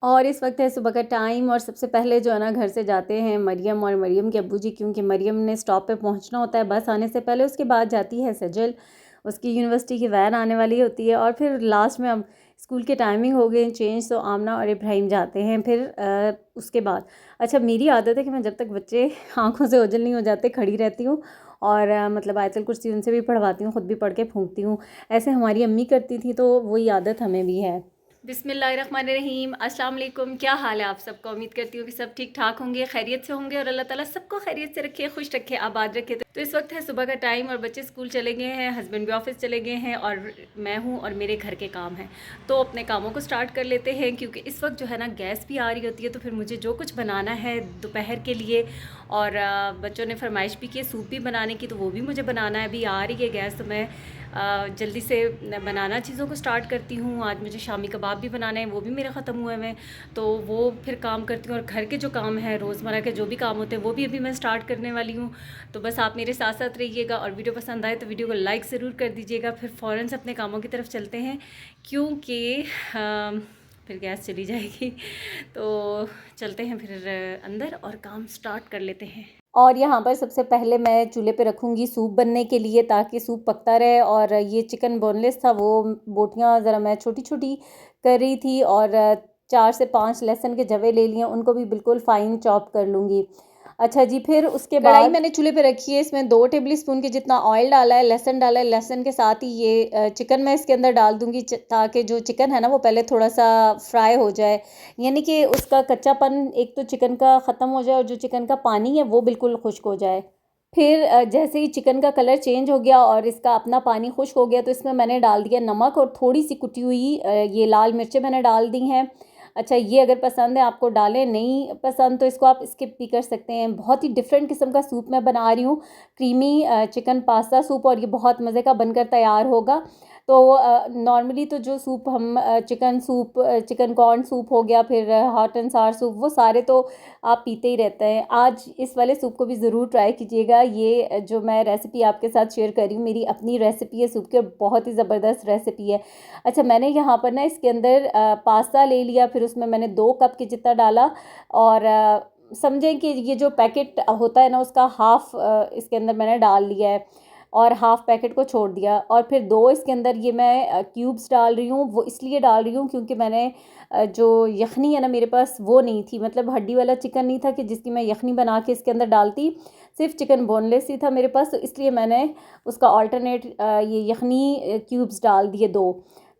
और इस वक्त है सुबह का टाइम और सबसे पहले जो है ना घर से जाते हैं मरियम और मरियम के अब्बू जी, क्योंकि मरियम ने स्टॉप पे पहुंचना होता है बस आने से पहले। उसके बाद जाती है सजल, उसकी यूनिवर्सिटी की वैन आने वाली होती है। और फिर लास्ट में अब स्कूल के टाइमिंग हो गए चेंज, तो आमना और इब्राहिम जाते हैं फिर उसके बाद। अच्छा, मेरी आदत है कि मैं जब तक बच्चे आँखों से ओझल नहीं हो जाते खड़ी रहती हूँ और मतलब आयतुल कुर्सी उनसे भी पढ़वाती हूँ, ख़ुद भी पढ़ के फूंकती हूँ। ऐसे हमारी अम्मी करती थी तो वही आदत हमें भी है। बिस्मिल्लाहिर्रहमानिर्रहीम, अस्सलाम वालेकुम। क्या हाल है आप सबका? उम्मीद करती हूँ कि सब ठीक ठाक होंगे, खैरियत से होंगे और अल्लाह ताला सबको खैरियत से रखे, खुश रखे, आबाद रखे। तो इस वक्त है सुबह का टाइम और बच्चे स्कूल चले गए हैं, हस्बैंड भी ऑफिस चले गए हैं और मैं हूँ और मेरे घर के काम हैं। तो अपने कामों को स्टार्ट कर लेते हैं, क्योंकि इस वक्त जो है ना गैस भी आ रही होती है, तो फिर मुझे जो कुछ बनाना है दोपहर के लिए, और बच्चों ने फरमाइश भी की सूप भी बनाने की, तो वो भी मुझे बनाना है। अभी आ रही है गैस, तो मैं जल्दी से बनाना चीज़ों को स्टार्ट करती हूँ। आज मुझे शामी कबाब भी बनाने हैं, वो भी मेरे ख़त्म हुए हैं, तो वो फिर काम करती हूँ। और घर के जो काम हैं रोज़मर्रा के जो भी काम होते हैं वो भी अभी मैं स्टार्ट करने वाली हूँ। तो बस आप मेरे साथ साथ रहिएगा, और वीडियो पसंद आए तो वीडियो को लाइक ज़रूर कर दीजिएगा। फिर फ़ौरन से अपने कामों की तरफ चलते हैं, क्योंकि फिर गैस चली जाएगी। तो चलते हैं फिर अंदर और काम स्टार्ट कर लेते हैं। और यहाँ पर सबसे पहले मैं चूल्हे पे रखूँगी सूप बनने के लिए, ताकि सूप पकता रहे। और ये चिकन बोनलेस था, वो बोटियाँ ज़रा मैं छोटी छोटी कर रही थी, और 4 से 5 लहसुन के जवे ले लिए, उनको भी बिल्कुल फ़ाइन चॉप कर लूँगी। अच्छा जी, फिर उसके बाद कढ़ाई मैंने चूल्हे पे रखी है, इसमें 2 टेबल स्पून के जितना ऑयल डाला है, लहसुन डाला है, लहसुन के साथ ही ये चिकन मैं इसके अंदर डाल दूँगी, ताकि जो चिकन है ना वो पहले थोड़ा सा फ्राई हो जाए, यानी कि उसका कच्चापन एक तो चिकन का ख़त्म हो जाए और जो चिकन का पानी है वो बिल्कुल खुश्क हो जाए। फिर जैसे ही चिकन का कलर चेंज हो गया और इसका अपना पानी खुश्क हो गया, तो इसमें मैंने डाल दिया नमक और थोड़ी सी कुटी हुई ये लाल मिर्चें मैंने डाल दी हैं। अच्छा, ये अगर पसंद है आपको डालें, नहीं पसंद तो इसको आप स्किप भी कर सकते हैं। बहुत ही डिफरेंट किस्म का सूप मैं बना रही हूँ, क्रीमी चिकन पास्ता सूप, और ये बहुत मज़े का बनकर तैयार होगा। तो नॉर्मली तो जो सूप हम chicken soup, chicken corn soup हो गया, फिर हॉट एंड सार सूप, वो सारे तो आप पीते ही रहते हैं। आज इस वाले सूप को भी ज़रूर ट्राई कीजिएगा। ये जो मैं रेसिपी आपके साथ शेयर कर रही हूँ, मेरी अपनी रेसिपी है सूप की, और बहुत ही ज़बरदस्त रेसिपी है। अच्छा, मैंने यहाँ पर ना इसके अंदर पास्ता ले लिया, फिर उसमें मैंने 2 कप के जितना डाला, और समझें कि ये जो पैकेट होता है ना उसका हाफ़ इसके अंदर मैंने डाल लिया है, और हाफ़ पैकेट को छोड़ दिया। और फिर 2 इसके अंदर ये मैं क्यूब्स डाल रही हूँ। वो इसलिए डाल रही हूँ क्योंकि मैंने जो यखनी है ना मेरे पास वो नहीं थी, मतलब हड्डी वाला चिकन नहीं था कि जिसकी मैं यखनी बना के इसके अंदर डालती, सिर्फ चिकन बोनलेस ही था मेरे पास, तो इसलिए मैंने उसका अल्टरनेट ये यखनी क्यूब्स डाल दिए 2।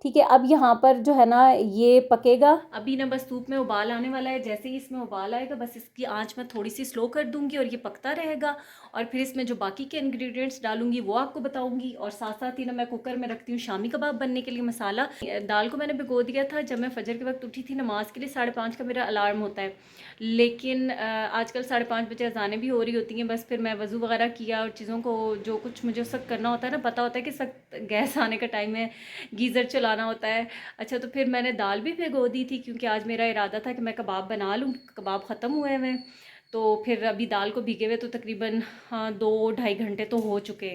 ठीक है, अब यहाँ पर जो है ना ये पकेगा। अभी ना बस सूप में उबाल आने वाला है, जैसे ही इसमें उबाल आएगा बस इसकी आंच मैं थोड़ी सी स्लो कर दूंगी और ये पकता रहेगा। और फिर इसमें जो बाकी के इंग्रेडिएंट्स डालूंगी वो आपको बताऊंगी। और साथ साथ ही ना मैं कुकर में रखती हूँ शामी कबाब बनने के लिए मसाला। दाल को मैंने भिगो दिया था जब मैं फजर के वक्त उठी थी नमाज के लिए, 5:30 का मेरा अलार्म होता है, लेकिन आजकल 5:30 बजे अजानें भी हो रही होती हैं। बस फिर मैं वज़ू वगैरह किया और चीज़ों को जो कुछ मुझे उस वक्त करना होता है ना, पता होता है कि इस वक्त गैस आने का टाइम है, गीज़र चलाना होता है। अच्छा, तो फिर मैंने दाल भी भिगो दी थी, क्योंकि आज मेरा इरादा था कि मैं कबाब बना लूँ, कबाब ख़त्म हुए हैं। तो फिर अभी दाल को भीगे हुए तो तकरीबन 2-2.5 घंटे तो हो चुके।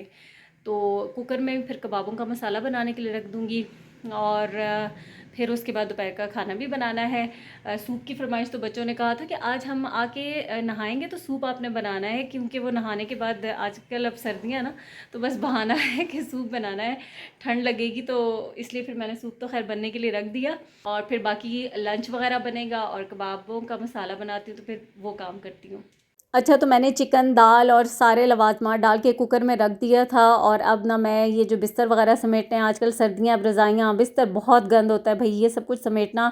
तो कुकर में फिर कबाबों का मसाला बनाने के लिए रख दूँगी, और फिर उसके बाद दोपहर का खाना भी बनाना है। सूप की फरमाइश तो बच्चों ने कहा था कि आज हम आके नहाएंगे तो सूप आपने बनाना है, क्योंकि वो नहाने के बाद आजकल अब सर्दियाँ ना, तो बस बहाना है कि सूप बनाना है, ठंड लगेगी, तो इसलिए फिर मैंने सूप तो खैर बनने के लिए रख दिया। और फिर बाकी लंच वगैरह बनेगा और कबाबों का मसाला बनाती हूँ, तो फिर वो काम करती हूँ। अच्छा, तो मैंने चिकन, दाल और सारे लवाजमात डाल के कुकर में रख दिया था, और अब ना मैं ये जो बिस्तर वगैरह समेटने हैं, आजकल सर्दियाँ, अब रज़ाइयाँ, बिस्तर बहुत गंद होता है भाई, ये सब कुछ समेटना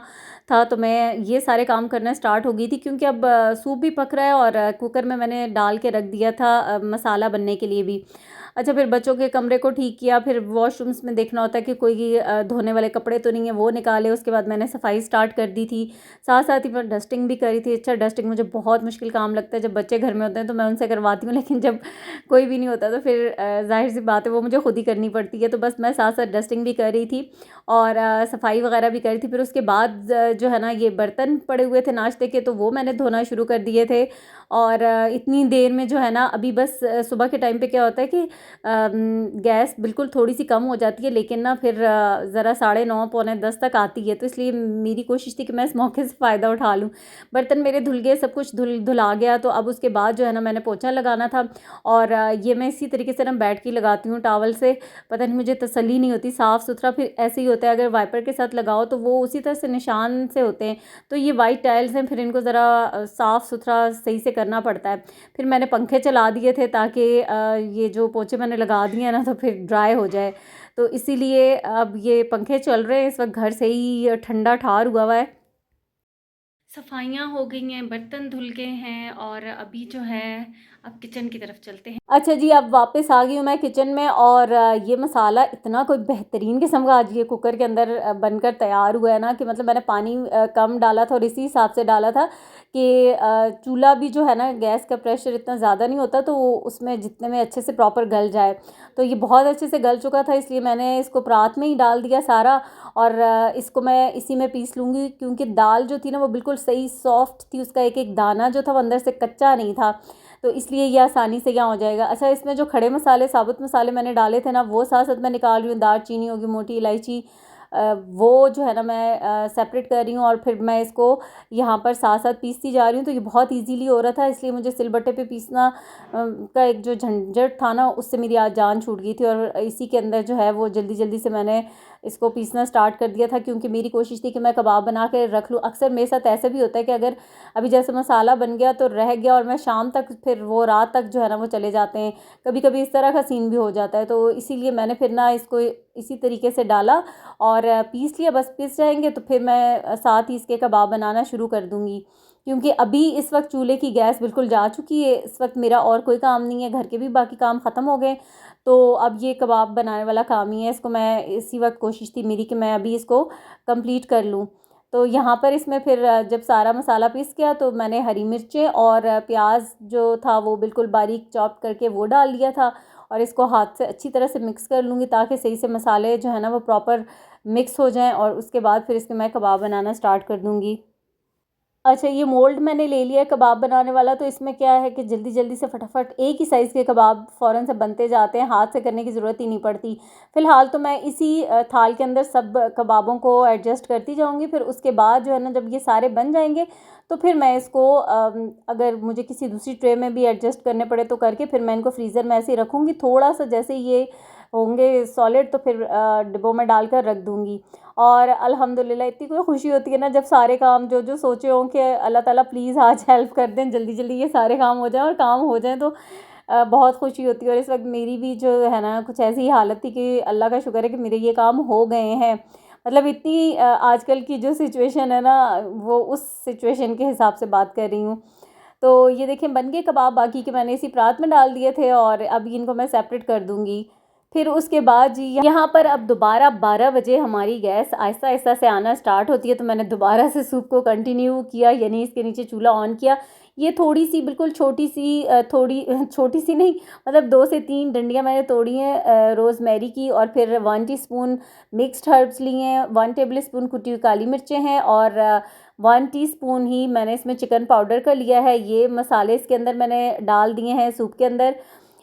था। तो मैं ये सारे काम करना स्टार्ट हो गई थी, क्योंकि अब सूप भी पक रहा है और कुकर में मैंने डाल के रख दिया था मसाला बनने के लिए भी। अच्छा, फिर बच्चों के कमरे को ठीक किया, फिर वॉशरूम्स में देखना होता है कि कोई धोने वाले कपड़े तो नहीं है, वो निकाले। उसके बाद मैंने सफाई स्टार्ट कर दी थी, साथ साथ ही मैं डस्टिंग भी करी थी। अच्छा, डस्टिंग मुझे बहुत मुश्किल काम लगता है, जब बच्चे घर में होते हैं तो मैं उनसे करवाती हूँ, लेकिन जब कोई भी नहीं होता तो फिर जाहिर सी बात है वो मुझे खुद ही करनी पड़ती है। तो बस मैं साथ साथ डस्टिंग भी कर रही थी और सफाई वगैरह भी करी थी। फिर उसके बाद जो है ना ये बर्तन पड़े हुए थे नाश्ते के, तो वो मैंने धोना शुरू कर दिए थे। और इतनी देर में जो है ना, अभी बस सुबह के टाइम पे क्या होता है कि गैस बिल्कुल थोड़ी सी कम हो जाती है, लेकिन ना फिर ज़रा 9:30 पौने 10 तक आती है, तो इसलिए मेरी कोशिश थी कि मैं इस मौके से फ़ायदा उठा लूँ। बर्तन मेरे धुल गए, सब कुछ धुला गया, तो अब उसके बाद जो है ना मैंने पोछा लगाना था, और ये मैं इसी तरीके से ना बैठ के लगाती हूँ टॉवल से। पता नहीं, मुझे तसल्ली नहीं होती, साफ़ सुथरा फिर ऐसे ही होता है, अगर वाइपर के साथ लगाओ तो वो उसी तरह से निशान से होते हैं। तो ये वाइट टाइल्स हैं, फिर इनको ज़रा साफ़ सुथरा सही से करना पड़ता है। फिर मैंने पंखे चला दिए थे ताकि ये जो पोछे मैंने लगा दिए हैं ना, तो फिर ड्राई हो जाए, तो इसीलिए अब ये पंखे चल रहे हैं। इस वक्त घर से ही ठंडा ठार हुआ है। सफाइयाँ हो गई हैं, बर्तन धुल गए हैं, और अभी जो है अब किचन की तरफ चलते हैं। अच्छा जी, अब वापस आ गई हूँ मैं किचन में, और ये मसाला इतना कोई बेहतरीन किस्म का आज ये कुकर के अंदर बनकर तैयार हुआ है ना, कि मतलब मैंने पानी कम डाला था और इसी हिसाब से डाला था कि चूल्हा भी जो है ना, गैस का प्रेशर इतना ज़्यादा नहीं होता, तो उसमें जितने में अच्छे से प्रॉपर गल जाए। तो ये बहुत अच्छे से गल चुका था, इसलिए मैंने इसको परात में ही डाल दिया सारा, और इसको मैं इसी में पीस लूँगी, क्योंकि दाल जो थी ना वो बिल्कुल सही सॉफ्ट थी, उसका एक एक दाना जो था वो अंदर से कच्चा नहीं था, तो इसलिए ये आसानी से यहाँ हो जाएगा। अच्छा, इसमें जो खड़े मसाले, साबुत मसाले मैंने डाले थे ना, वो साथ साथ मैं निकाल रही हूँ। दालचीनी होगी, मोटी इलायची, वो जो है ना मैं सेपरेट कर रही हूँ, और फिर मैं इसको यहाँ पर साथ साथ पीसती जा रही हूँ। तो ये बहुत इजीली हो रहा था, इसलिए मुझे सिलबट्टे पे पीसना का एक जो झंझट था ना, उससे मेरी आज जान छूट गई थी, और इसी के अंदर जो है वो जल्दी जल्दी से मैंने इसको पीसना स्टार्ट कर दिया था, क्योंकि मेरी कोशिश थी कि मैं कबाब बना के रख लूँ। अक्सर मेरे साथ ऐसा भी होता है कि अगर अभी जैसे मसाला बन गया तो रह गया, और मैं शाम तक, फिर वो रात तक जो है ना वो चले जाते हैं। कभी कभी इस तरह का सीन भी हो जाता है, तो इसीलिए मैंने फिर ना इसको इसी तरीके से डाला और पीस लिया। बस पीस जाएंगे तो फिर मैं साथ ही इसके कबाब बनाना शुरू कर दूँगी, क्योंकि अभी इस वक्त चूल्हे की गैस बिल्कुल जा चुकी है। इस वक्त मेरा और कोई काम नहीं है, घर के भी बाकी काम ख़त्म हो गए, तो अब ये कबाब बनाने वाला काम ही है। इसको मैं इसी वक्त कोशिश थी मेरी कि मैं अभी इसको कंप्लीट कर लूँ। तो यहाँ पर इसमें फिर जब सारा मसाला पीस गया तो मैंने हरी मिर्चें और प्याज जो था वो बिल्कुल बारीक चॉप करके वो डाल लिया था, और इसको हाथ से अच्छी तरह से मिक्स कर लूँगी ताकि सही से मसाले जो है ना वो प्रॉपर मिक्स हो जाएं, और उसके बाद फिर इसके मैं कबाब बनाना स्टार्ट कर दूँगी। अच्छा, ये मोल्ड मैंने ले लिया है कबाब बनाने वाला, तो इसमें क्या है कि जल्दी जल्दी से फटाफट एक ही साइज़ के कबाब फ़ौरन से बनते जाते हैं, हाथ से करने की ज़रूरत ही नहीं पड़ती। फ़िलहाल तो मैं इसी थाल के अंदर सब कबाबों को एडजस्ट करती जाऊँगी, फिर उसके बाद जो है ना जब ये सारे बन जाएंगे तो फिर मैं इसको अगर मुझे किसी दूसरी ट्रे में भी एडजस्ट करने पड़े तो करके फिर मैं इनको फ्रीज़र में ऐसे ही रखूँगी। थोड़ा सा जैसे ये होंगे सॉलिड तो फिर डिब्बों में डालकर रख दूँगी। और अल्हम्दुलिल्लाह इतनी कोई खुशी होती है ना जब सारे काम जो जो सोचे हों कि अल्लाह ताला प्लीज़ आज हेल्प कर दें, जल्दी जल्दी ये सारे काम हो जाएं, और काम हो जाएं तो बहुत खुशी होती है। और इस वक्त मेरी भी जो है ना कुछ ऐसी हालत थी कि अल्लाह का शुक्र है कि मेरे ये काम हो गए हैं। मतलब इतनी आजकल की जो सिचुएशन है ना, वो उस सिचुएशन के हिसाब से बात कर रही हूँ। तो ये देखें बन गए कबाब, बाकी के मैंने इसी परात में डाल दिए थे, और अभी इनको मैं सेपरेट कर दूँगी। फिर उसके बाद जी यहाँ पर अब दोबारा 12 बजे हमारी गैस आहिस्ता आहिस्ता से आना स्टार्ट होती है, तो मैंने दोबारा से सूप को कंटिन्यू किया, यानी इसके नीचे चूल्हा ऑन किया। ये थोड़ी सी बिल्कुल छोटी सी थोड़ी छोटी सी नहीं, मतलब 2 से 3 डंडियाँ मैंने तोड़ी हैं रोज़मेरी की, और फिर 1 टीस्पून मिक्स्ड हर्ब्स लिए हैं, 1 टेबल स्पून कुटी हुई काली मिर्चें हैं, और 1 टीस्पून ही मैंने इसमें चिकन पाउडर का लिया है। ये मसाले इसके अंदर मैंने डाल दिए हैं सूप के अंदर।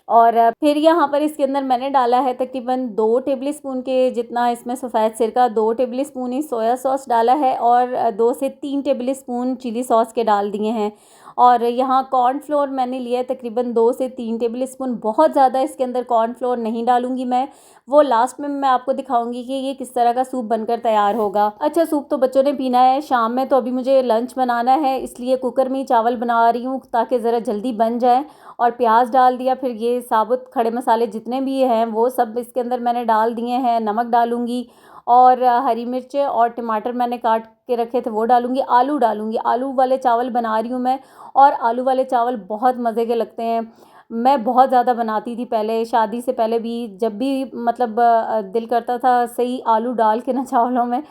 और फिर यहाँ पर इसके अंदर मैंने डाला है तकरीबन 2 टेबल स्पून के जितना इसमें सफ़ेद सिरका, 2 टेबल स्पून ही सोया सॉस डाला है, और 2 से 3 टेबल स्पून चिली सॉस के डाल दिए हैं। और यहाँ कॉर्नफ्लोर मैंने लिया है तकरीबन 2 से 3 टेबल स्पून, बहुत ज़्यादा इसके अंदर कॉर्नफ्लोर नहीं डालूंगी मैं, वो लास्ट में मैं आपको दिखाऊंगी कि ये किस तरह का सूप बनकर तैयार होगा। अच्छा, सूप तो बच्चों ने पीना है शाम में, तो अभी मुझे लंच बनाना है, इसलिए कुकर में ही चावल बना रही हूँ ताकि ज़रा जल्दी बन जाए। और प्याज डाल दिया, फिर ये साबुत खड़े मसाले जितने भी हैं वो सब इसके अंदर मैंने डाल दिए हैं। नमक डालूंगी, और हरी मिर्चें और टमाटर मैंने काट के रखे थे वो डालूंगी। आलू डालूंगी, आलू वाले चावल बना रही हूँ मैं, और आलू वाले चावल बहुत मज़े के लगते हैं। मैं बहुत ज़्यादा बनाती थी पहले, शादी से पहले भी, जब भी मतलब दिल करता था सही आलू डाल के ना चावलों में,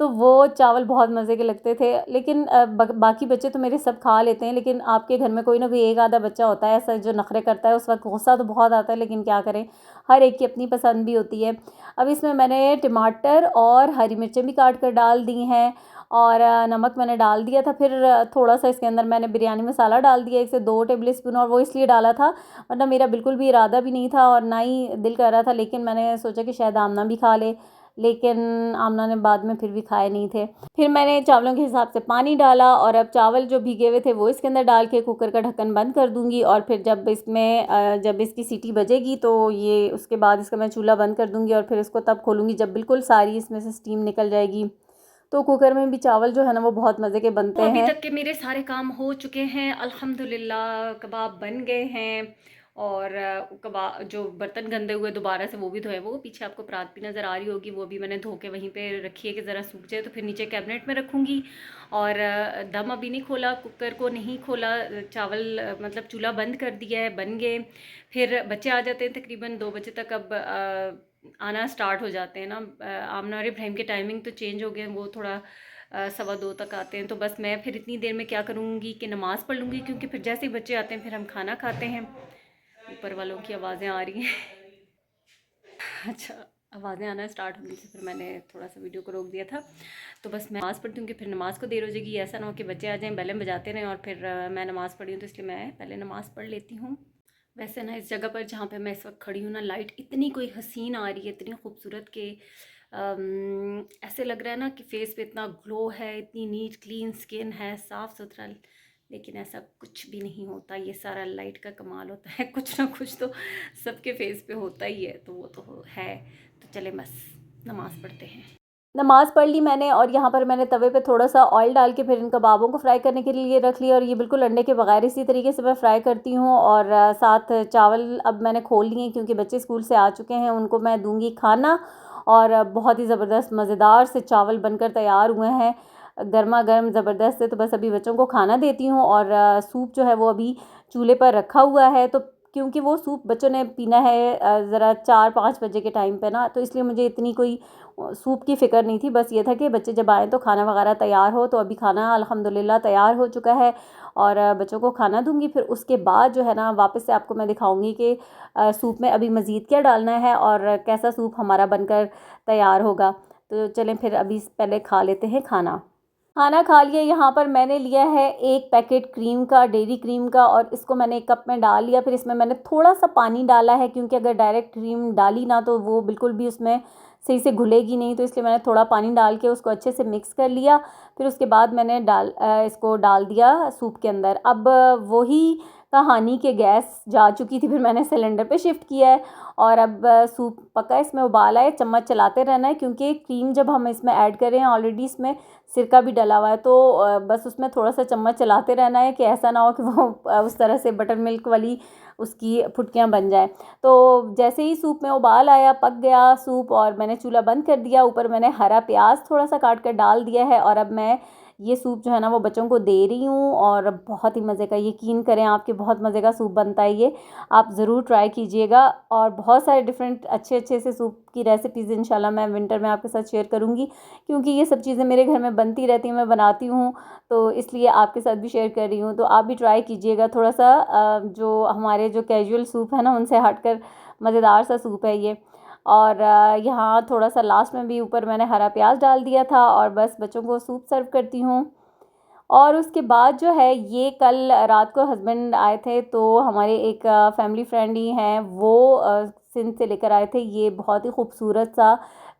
तो वो चावल बहुत मज़े के लगते थे। लेकिन बाकी बच्चे तो मेरे सब खा लेते हैं, लेकिन आपके घर में कोई ना कोई एक आधा बच्चा होता है ऐसा जो नखरे करता है, उस वक्त गुस्सा तो बहुत आता है, लेकिन क्या करें, हर एक की अपनी पसंद भी होती है। अब इसमें मैंने टमाटर और हरी मिर्चें भी काट कर डाल दी हैं, और नमक मैंने डाल दिया था। फिर थोड़ा सा इसके अंदर मैंने बिरयानी मसाला डाल दिया 1 से 2 टेबल स्पून, और वो इसलिए डाला था वरना मेरा बिल्कुल भी इरादा भी नहीं था और ना ही दिल कर रहा था, लेकिन मैंने सोचा कि शायद आमना भी खा ले, लेकिन आमना ने बाद में फिर भी खाए नहीं थे। फिर मैंने चावलों के हिसाब से पानी डाला, और अब चावल जो भीगे हुए थे वो इसके अंदर डाल के कुकर का ढक्कन बंद कर दूंगी, और फिर जब इसकी सीटी बजेगी तो ये उसके बाद इसका मैं चूल्हा बंद कर दूंगी, और फिर इसको तब खोलूंगी जब बिल्कुल सारी इसमें से स्टीम निकल जाएगी। तो कुकर में भी चावल जो है ना वो बहुत मज़े के बनते हैं। अभी तक के मेरे सारे काम हो चुके हैं अल्हम्दुलिल्लाह, कबाब बन गए हैं, और कबाब जो बर्तन गंदे हुए दोबारा से वो भी धोए। वो पीछे आपको परात भी नज़र आ रही होगी, वो भी मैंने धो के वहीं पे रखी है कि ज़रा सूख जाए, तो फिर नीचे कैबिनेट में रखूँगी। और दम अभी नहीं खोला, कुकर को नहीं खोला, चावल मतलब चूल्हा बंद कर दिया है, बन गए। फिर बच्चे आ जाते हैं तकरीबन 2 बजे तक, अब आना स्टार्ट हो जाते हैं ना। आमना और इब्राहिम के टाइमिंग तो चेंज हो गए, वो थोड़ा 1:15 तक आते हैं। तो बस मैं फिर इतनी देर में क्या करूँगी कि नमाज़ पढ़ लूँगी, क्योंकि फिर जैसे ही बच्चे आते हैं फिर हम खाना खाते हैं। ऊपर वालों की आवाज़ें आ रही हैं। अच्छा, आवाज़ें आना स्टार्ट होने से फिर मैंने थोड़ा सा वीडियो को रोक दिया था। तो बस मैं नमाज़ पढ़ती हूँ कि फिर नमाज़ को देर हो जाएगी, ऐसा ना हो कि बच्चे आ जाएँ बेलें बजाते रहें और फिर मैं नमाज़ पढ़ी हूँ, तो इसलिए मैं पहले नमाज़ पढ़ लेती हूँ। वैसे ना इस जगह पर जहाँ पे मैं इस वक्त खड़ी हूँ ना, लाइट इतनी कोई हसीन आ रही है, इतनी खूबसूरत के ऐसे लग रहा है ना कि फेस पे इतना ग्लो है, इतनी नीट क्लीन स्किन है, साफ़ सुथरा। लेकिन ऐसा कुछ भी नहीं होता, ये सारा लाइट का कमाल होता है। कुछ ना कुछ तो सबके फेस पे होता ही है, तो वो तो है। तो चले बस नमाज़ पढ़ते हैं। नमाज़ पढ़ ली मैंने, और यहाँ पर मैंने तवे पे थोड़ा सा ऑयल डाल के फिर इन कबाबों को फ्राई करने के लिए रख लिया, और ये बिल्कुल अंडे के बगैर इसी तरीके से मैं फ्राई करती हूँ। और साथ चावल अब मैंने खोल लिए क्योंकि बच्चे स्कूल से आ चुके हैं, उनको मैं दूंगी खाना। और बहुत ही ज़बरदस्त मज़ेदार से चावल बनकर तैयार हुए हैं, गर्मा गर्म ज़बरदस्त से। तो बस अभी बच्चों को खाना देती हूँ, और सूप जो है वो अभी चूल्हे पर रखा हुआ है। तो क्योंकि वो सूप बच्चों ने पीना है ज़रा 4-5 बजे के टाइम पे ना, तो इसलिए मुझे इतनी कोई सूप की फ़िक्र नहीं थी। बस ये था कि बच्चे जब आएँ तो खाना वगैरह तैयार हो। तो अभी खाना अल्हम्दुलिल्लाह तैयार हो चुका है, और बच्चों को खाना दूंगी। फिर उसके बाद जो है ना वापस से आपको मैं दिखाऊंगी कि सूप में अभी मज़ीद क्या डालना है और कैसा सूप हमारा बनकर तैयार होगा। तो चलें फिर अभी पहले खा लेते हैं खाना। खाना खा लिया। यहाँ पर मैंने लिया है 1 पैकेट क्रीम का, डेयरी क्रीम का, और इसको मैंने 1 कप में डाल लिया। फिर इसमें मैंने थोड़ा सा पानी डाला है, क्योंकि अगर डायरेक्ट क्रीम डाली ना तो वो बिल्कुल भी उसमें सही से घुलेगी नहीं, तो इसलिए मैंने थोड़ा पानी डाल के उसको अच्छे से मिक्स कर लिया। फिर उसके बाद मैंने इसको डाल दिया सूप के अंदर। अब वही कहानी के गैस जा चुकी थी, फिर मैंने सिलेंडर पे शिफ्ट किया है, और अब सूप पका, इसमें उबाल आए, चम्मच चलाते रहना है, क्योंकि क्रीम जब हम इसमें ऐड कर रहे हैं ऑलरेडी इसमें सिरका भी डला हुआ है, तो बस उसमें थोड़ा सा चम्मच चलाते रहना है कि ऐसा ना हो कि वो उस तरह से बटर मिल्क वाली उसकी फुटकियाँ बन जाए। तो जैसे ही सूप में उबाल आया, पक गया सूप, और मैंने चूल्हा बंद कर दिया। ऊपर मैंने हरा प्याज थोड़ा सा काट कर डाल दिया है, और अब मैं ये सूप जो है ना वो बच्चों को दे रही हूँ, और बहुत ही मज़े का, यकीन करें आपके बहुत मज़े का सूप बनता है ये, आप ज़रूर ट्राई कीजिएगा। और बहुत सारे डिफरेंट अच्छे अच्छे से सूप की रेसिपीज़ इंशाल्लाह मैं विंटर में आपके साथ शेयर करूँगी, क्योंकि ये सब चीज़ें मेरे घर में बनती रहती हैं, मैं बनाती हूँ, तो इसलिए आपके साथ भी शेयर कर रही हूँ। तो आप भी ट्राई कीजिएगा। थोड़ा सा जो हमारे जो कैजुअल सूप है ना उनसे हटकर मज़ेदार सा सूप है ये। और यहाँ थोड़ा सा लास्ट में भी ऊपर मैंने हरा प्याज डाल दिया था, और बस बच्चों को सूप सर्व करती हूँ। और उसके बाद जो है, ये कल रात को हस्बैंड आए थे, तो हमारे एक फैमिली फ्रेंड ही हैं, वो सिंध से लेकर आए थे। ये बहुत ही खूबसूरत सा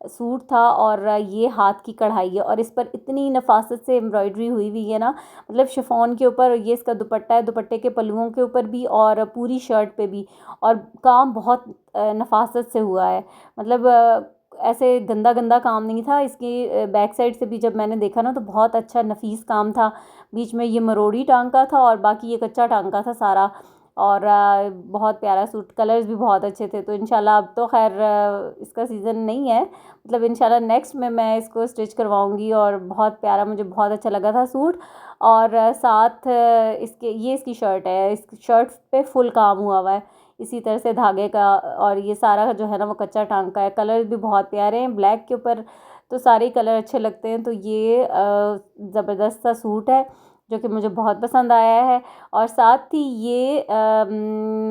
सूट था, और ये हाथ की कढ़ाई है, और इस पर इतनी नफासत से एम्ब्रॉयडरी हुई हुई है ना, मतलब शिफॉन के ऊपर ये इसका दुपट्टा है, दुपट्टे के पल्लुओं के ऊपर भी और पूरी शर्ट पे भी, और काम बहुत नफासत से हुआ है। मतलब ऐसे गंदा गंदा काम नहीं था। इसकी बैक साइड से भी जब मैंने देखा ना तो बहुत अच्छा नफीस काम था। बीच में ये मरोड़ी टांका था, और बाकी ये कच्चा टांका था सारा, और बहुत प्यारा सूट, कलर्स भी बहुत अच्छे थे। तो इंशाल्लाह अब तो खैर इसका सीज़न नहीं है, मतलब इंशाल्लाह नेक्स्ट में मैं इसको स्टिच करवाऊंगी, और बहुत प्यारा, मुझे बहुत अच्छा लगा था सूट। और साथ इसकी शर्ट है, इस शर्ट पे फुल काम हुआ हुआ है इसी तरह से धागे का, और ये सारा जो है ना वो कच्चा टांका है। कलर भी बहुत प्यारे हैं, ब्लैक के ऊपर तो सारे कलर अच्छे लगते हैं। तो ये ज़बरदस्त सा सूट है जो कि मुझे बहुत पसंद आया है। और साथ ही ये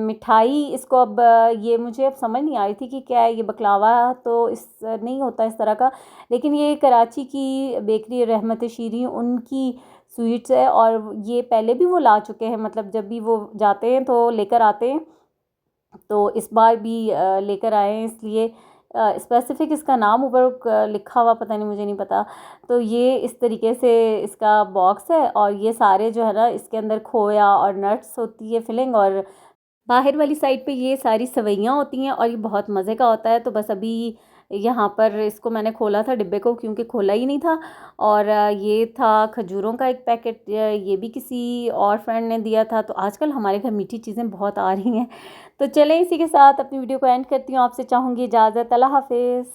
मिठाई, इसको अब ये मुझे अब समझ नहीं आ रही थी कि क्या है ये, बकलावा तो इस नहीं होता इस तरह का, लेकिन ये कराची की बेकरी रहमत शीरी उनकी स्वीट्स है। और ये पहले भी वो ला चुके हैं, मतलब जब भी वो जाते हैं तो लेकर आते हैं, तो इस बार भी लेकर आए हैं। इसलिए स्पेसिफिक इसका नाम ऊपर लिखा हुआ पता नहीं, मुझे नहीं पता। तो ये इस तरीके से इसका बॉक्स है और ये सारे जो है ना इसके अंदर खोया और नट्स होती है फिलिंग, और बाहर वाली साइड पे ये सारी सवैयाँ होती हैं और ये बहुत मज़े का होता है। तो बस अभी यहाँ पर इसको मैंने खोला था डिब्बे को, क्योंकि खोला ही नहीं था। और ये था खजूरों का एक पैकेट, ये भी किसी और फ्रेंड ने दिया था। तो आजकल हमारे घर मीठी चीज़ें बहुत आ रही हैं। तो चलें इसी के साथ अपनी वीडियो को एंड करती हूँ। आपसे चाहूँगी इजाज़त। अल्लाह हाफिज़।